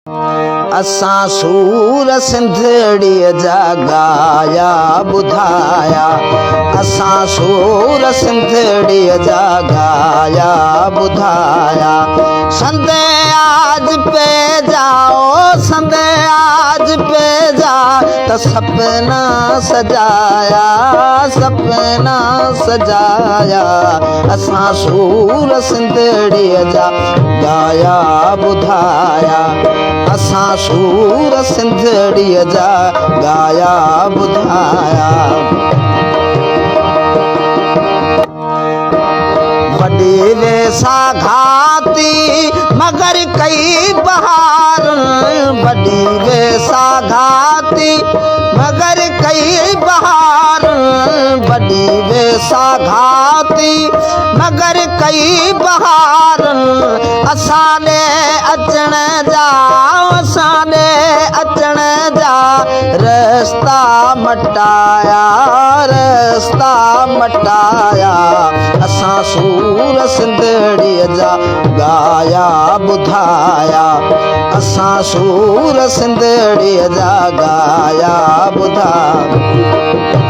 असां सूर सिंधड़ीअ जा गाया ॿुधाया, असां सूर सिंधड़ीअ जा गाया ॿुधाया। संदे आज पे जाओ, संदे आज पे जा, त सपना सजाया, सपना सजाया। असां सूर सिंधड़ीअ जा गाया ॿुधाया, असां सूर सिंधड़ीअ जा गाया ॿुधाया। वॾी वेसा घाती मगर कई बहार, वॾी वेसा घाती मगर कई बहार, वॾी वेसा घाती मगर कई बहार। असां ॾे अचण जा, असां ॾे अचण जा रस्ता मटाया, रस्ता मटाया। असां सूर सिंधड़ीअ जा गाया ॿुधाया, असां सूर सिंधड़ीअ जा गाया ॿुधाया।